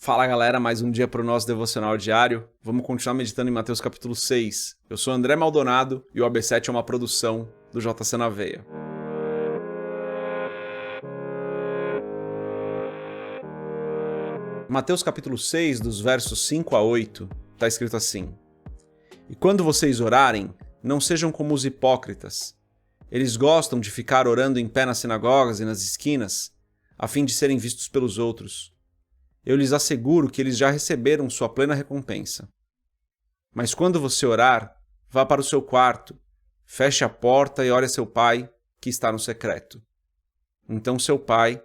Fala galera, mais um dia para o nosso devocional diário. Vamos continuar meditando em Mateus capítulo 6. Eu sou André Maldonado e o AB7 é uma produção do JC na Veia. Mateus capítulo 6, dos versos 5 a 8, está escrito assim: E quando vocês orarem, não sejam como os hipócritas. Eles gostam de ficar orando em pé nas sinagogas e nas esquinas, a fim de serem vistos pelos outros. Eu lhes asseguro que eles já receberam sua plena recompensa. Mas quando você orar, vá para o seu quarto, feche a porta e ore a seu pai, que está no secreto. Então seu pai,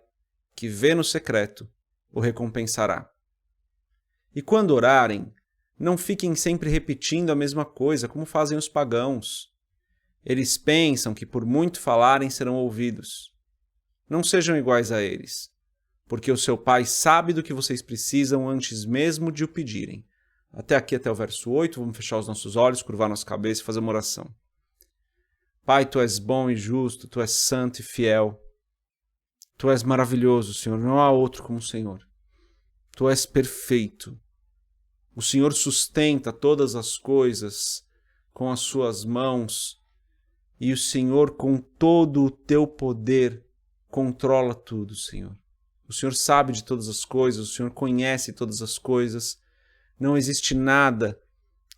que vê no secreto, o recompensará. E quando orarem, não fiquem sempre repetindo a mesma coisa, como fazem os pagãos. Eles pensam que por muito falarem serão ouvidos. Não sejam iguais a eles, porque o seu pai sabe do que vocês precisam antes mesmo de o pedirem. Até aqui, até o verso 8, vamos fechar os nossos olhos, curvar nossa cabeça e fazer uma oração. Pai, Tu és bom e justo, Tu és santo e fiel. Tu és maravilhoso, Senhor, não há outro como o Senhor. Tu és perfeito. O Senhor sustenta todas as coisas com as suas mãos e o Senhor, com todo o Teu poder, controla tudo, Senhor. O Senhor sabe de todas as coisas, o Senhor conhece todas as coisas. Não existe nada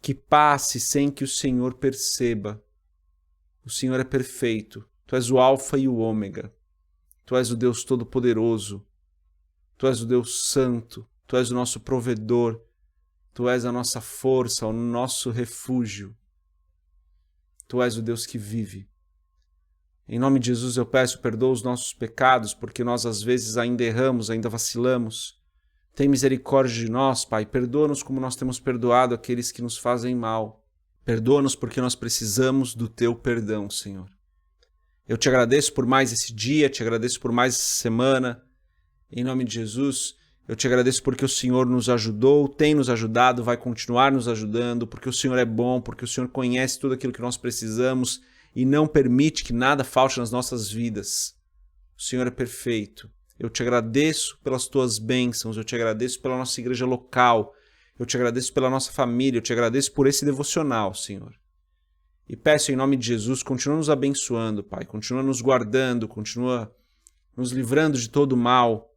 que passe sem que o Senhor perceba. O Senhor é perfeito. Tu és o Alfa e o Ômega. Tu és o Deus Todo-Poderoso. Tu és o Deus Santo. Tu és o nosso provedor. Tu és a nossa força, o nosso refúgio. Tu és o Deus que vive. Em nome de Jesus eu peço, perdoa os nossos pecados, porque nós às vezes ainda erramos, ainda vacilamos. Tem misericórdia de nós, Pai, perdoa-nos como nós temos perdoado aqueles que nos fazem mal. Perdoa-nos porque nós precisamos do Teu perdão, Senhor. Eu te agradeço por mais esse dia, te agradeço por mais essa semana. Em nome de Jesus, eu te agradeço porque o Senhor nos ajudou, tem nos ajudado, vai continuar nos ajudando, porque o Senhor é bom, porque o Senhor conhece tudo aquilo que nós precisamos e não permite que nada falte nas nossas vidas. O Senhor é perfeito. Eu te agradeço pelas Tuas bênçãos, eu te agradeço pela nossa igreja local, eu te agradeço pela nossa família, eu te agradeço por esse devocional, Senhor. E peço em nome de Jesus, continua nos abençoando, Pai, continua nos guardando, continua nos livrando de todo mal.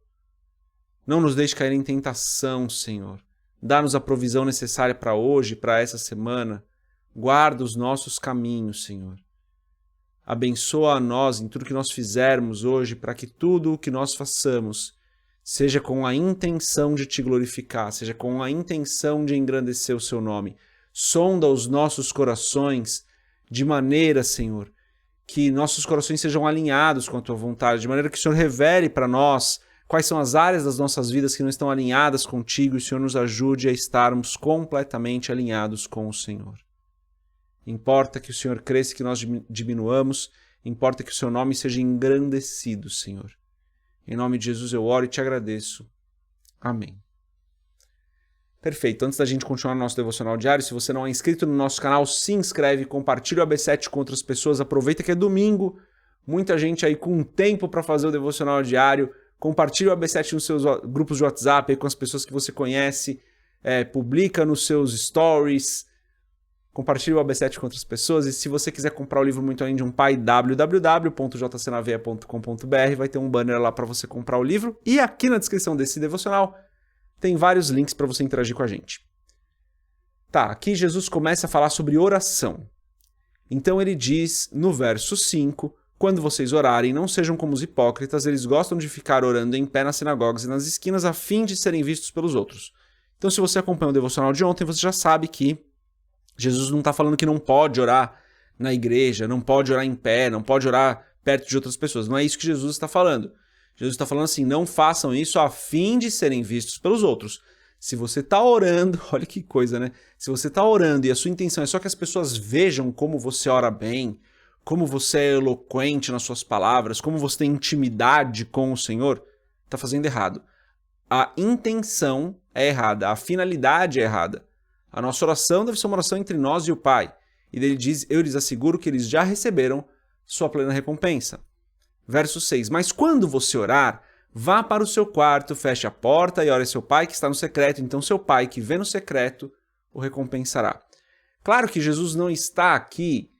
Não nos deixe cair em tentação, Senhor. Dá-nos a provisão necessária para hoje, para essa semana. Guarda os nossos caminhos, Senhor. Abençoa a nós em tudo que nós fizermos hoje, para que tudo o que nós façamos seja com a intenção de Te glorificar, seja com a intenção de engrandecer o Seu nome. Sonda os nossos corações de maneira, Senhor, que nossos corações sejam alinhados com a Tua vontade, de maneira que o Senhor revele para nós quais são as áreas das nossas vidas que não estão alinhadas contigo e o Senhor nos ajude a estarmos completamente alinhados com o Senhor. Importa que o Senhor cresça e que nós diminuamos, importa que o Seu nome seja engrandecido, Senhor. Em nome de Jesus eu oro e Te agradeço. Amém. Perfeito. Antes da gente continuar no nosso devocional diário, se você não é inscrito no nosso canal, se inscreve, compartilha o AB7 com outras pessoas, aproveita que é domingo, muita gente aí com tempo para fazer o devocional diário. Compartilhe o AB7 nos seus grupos de WhatsApp, aí com as pessoas que você conhece, publica nos seus stories, compartilhe o AB7 com outras pessoas. E se você quiser comprar o livro Muito Além de um Pai, www.jcnaveia.com.br, vai ter um banner lá para você comprar o livro. E aqui na descrição desse devocional tem vários links para você interagir com a gente. Tá, aqui Jesus começa a falar sobre oração. Então ele diz no verso 5... Quando vocês orarem, não sejam como os hipócritas, eles gostam de ficar orando em pé nas sinagogas e nas esquinas a fim de serem vistos pelos outros. Então, se você acompanhou o devocional de ontem, você já sabe que Jesus não está falando que não pode orar na igreja, não pode orar em pé, não pode orar perto de outras pessoas. Não é isso que Jesus está falando. Jesus está falando assim, não façam isso a fim de serem vistos pelos outros. Se você está orando, olha que coisa, né? Se você está orando e a sua intenção é só que as pessoas vejam como você ora bem, como você é eloquente nas suas palavras, como você tem intimidade com o Senhor, está fazendo errado. A intenção é errada, a finalidade é errada. A nossa oração deve ser uma oração entre nós e o Pai. E ele diz, eu lhes asseguro que eles já receberam sua plena recompensa. Verso 6, mas quando você orar, Vá para o seu quarto, feche a porta e ore a seu pai que está no secreto. Então seu pai que vê no secreto o recompensará. Claro que Jesus não está aqui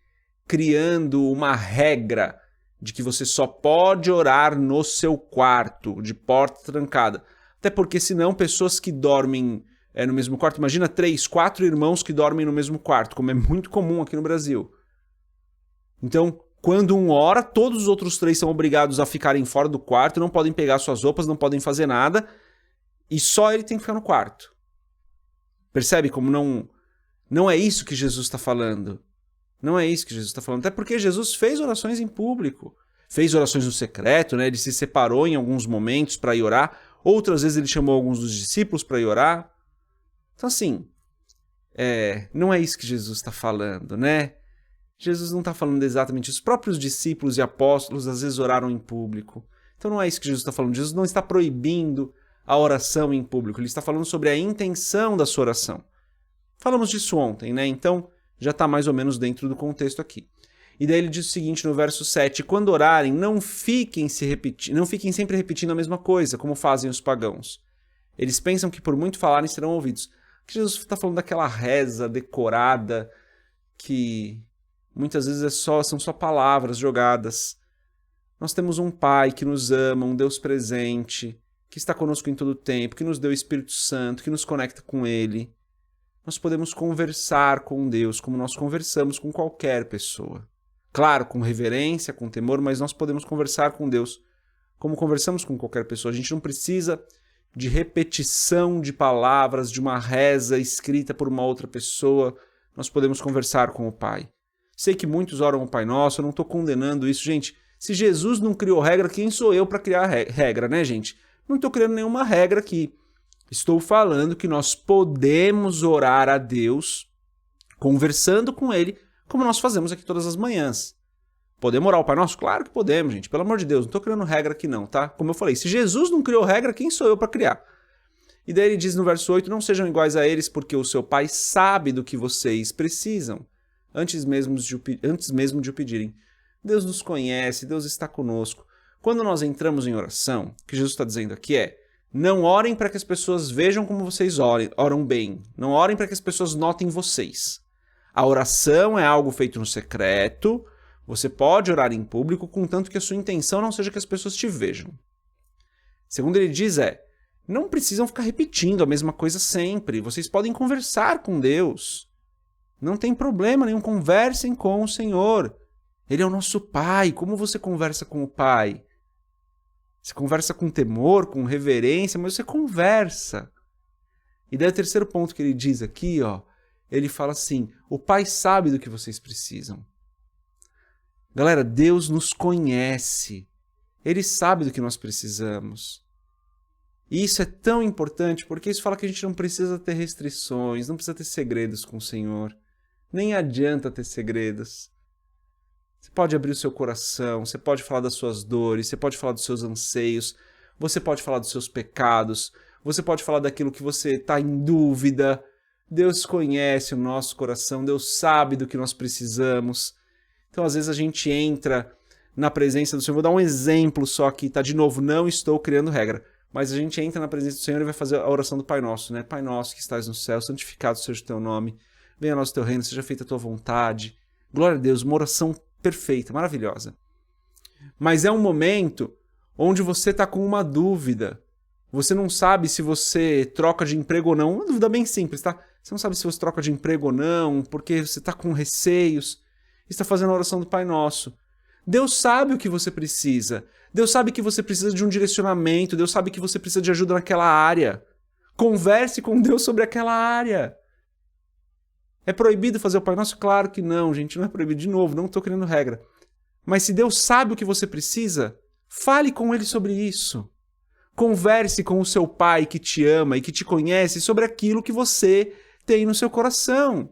criando uma regra de que você só pode orar no seu quarto, de porta trancada. Até porque senão pessoas que dormem no mesmo quarto, imagina 3, 4 irmãos que dormem no mesmo quarto, como é muito comum aqui no Brasil. Então, quando um ora, todos os outros 3 são obrigados a ficarem fora do quarto, não podem pegar suas roupas, não podem fazer nada, e só ele tem que ficar no quarto. Percebe como não é isso que Jesus está falando? Não é isso que Jesus está falando. Até porque Jesus fez orações em público. Fez orações no secreto, né? Ele se separou em alguns momentos para ir orar. Outras vezes ele chamou alguns dos discípulos para ir orar. Então assim, não é isso que Jesus está falando, né? Jesus não está falando exatamente isso. Os próprios discípulos e apóstolos às vezes oraram em público. Então não é isso que Jesus está falando. Jesus não está proibindo a oração em público. Ele está falando sobre a intenção da sua oração. Falamos disso ontem, né? Então já está mais ou menos dentro do contexto aqui. E daí ele diz o seguinte no verso 7, quando orarem, não fiquem sempre repetindo a mesma coisa, como fazem os pagãos. Eles pensam que por muito falarem serão ouvidos. Que Jesus está falando daquela reza decorada, que muitas vezes são só palavras jogadas. Nós temos um Pai que nos ama, um Deus presente, que está conosco em todo o tempo, que nos deu o Espírito Santo, que nos conecta com Ele. Nós podemos conversar com Deus como nós conversamos com qualquer pessoa. Claro, com reverência, com temor, mas nós podemos conversar com Deus como conversamos com qualquer pessoa. A gente não precisa de repetição de palavras, de uma reza escrita por uma outra pessoa. Nós podemos conversar com o Pai. Sei que muitos oram o Pai Nosso, eu não estou condenando isso. Gente, se Jesus não criou regra, quem sou eu para criar regra, né, gente? Não estou criando nenhuma regra aqui. Estou falando que nós podemos orar a Deus conversando com Ele, como nós fazemos aqui todas as manhãs. Podemos orar o Pai Nosso? Claro que podemos, gente. Pelo amor de Deus, não estou criando regra aqui não, tá? Como eu falei, se Jesus não criou regra, quem sou eu para criar? E daí ele diz no verso 8, não sejam iguais a eles, porque o seu Pai sabe do que vocês precisam, antes mesmo de o pedirem. Deus nos conhece, Deus está conosco. Quando nós entramos em oração, o que Jesus está dizendo aqui não orem para que as pessoas vejam como vocês oram bem. Não orem para que as pessoas notem vocês. A oração é algo feito no secreto. Você pode orar em público, contanto que a sua intenção não seja que as pessoas te vejam. Segundo ele diz não precisam ficar repetindo a mesma coisa sempre. Vocês podem conversar com Deus. Não tem problema nenhum, conversem com o Senhor. Ele é o nosso Pai. Como você conversa com o Pai? Você conversa com temor, com reverência, mas você conversa. E daí o terceiro ponto que ele diz aqui, ele fala assim, o Pai sabe do que vocês precisam. Galera, Deus nos conhece. Ele sabe do que nós precisamos. E isso é tão importante, porque isso fala que a gente não precisa ter restrições, não precisa ter segredos com o Senhor. Nem adianta ter segredos. Você pode abrir o seu coração, você pode falar das suas dores, você pode falar dos seus anseios, você pode falar dos seus pecados, você pode falar daquilo que você está em dúvida. Deus conhece o nosso coração, Deus sabe do que nós precisamos. Então, às vezes, a gente entra na presença do Senhor. Vou dar um exemplo só aqui, tá? De novo, não estou criando regra. Mas a gente entra na presença do Senhor e vai fazer a oração do Pai Nosso, né? Pai Nosso que estás no céu, santificado seja o teu nome. Venha a nós o teu reino, seja feita a tua vontade. Glória a Deus, uma oração perfeita, maravilhosa. Mas é um momento onde você está com uma dúvida. Você não sabe se você troca de emprego ou não. Uma dúvida bem simples, tá? Você não sabe se você troca de emprego ou não, porque você está com receios. Está fazendo a oração do Pai Nosso. Deus sabe o que você precisa. Deus sabe que você precisa de um direcionamento. Deus sabe que você precisa de ajuda naquela área. Converse com Deus sobre aquela área. É proibido fazer o Pai Nosso? Claro que não, gente. Não é proibido. De novo, não estou criando regra. Mas se Deus sabe o que você precisa, fale com Ele sobre isso. Converse com o seu Pai que te ama e que te conhece sobre aquilo que você tem no seu coração.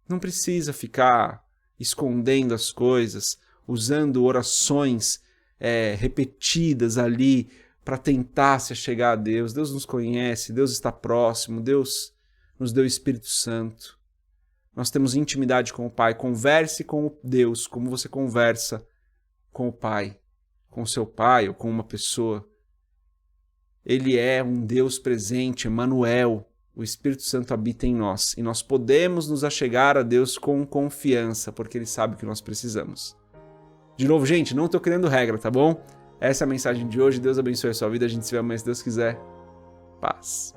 Não precisa ficar escondendo as coisas, usando orações repetidas ali para tentar se achegar a Deus. Deus nos conhece, Deus está próximo, Deus nos deu o Espírito Santo. Nós temos intimidade com o Pai. Converse com Deus como você conversa com o Pai. com seu pai ou com uma pessoa. Ele é um Deus presente, Emmanuel. O Espírito Santo habita em nós e nós podemos nos achegar a Deus com confiança, porque Ele sabe o que nós precisamos. De novo, gente, não estou criando regra, tá bom? Essa é a mensagem de hoje. Deus abençoe a sua vida. A gente se vê amanhã, se Deus quiser. Paz.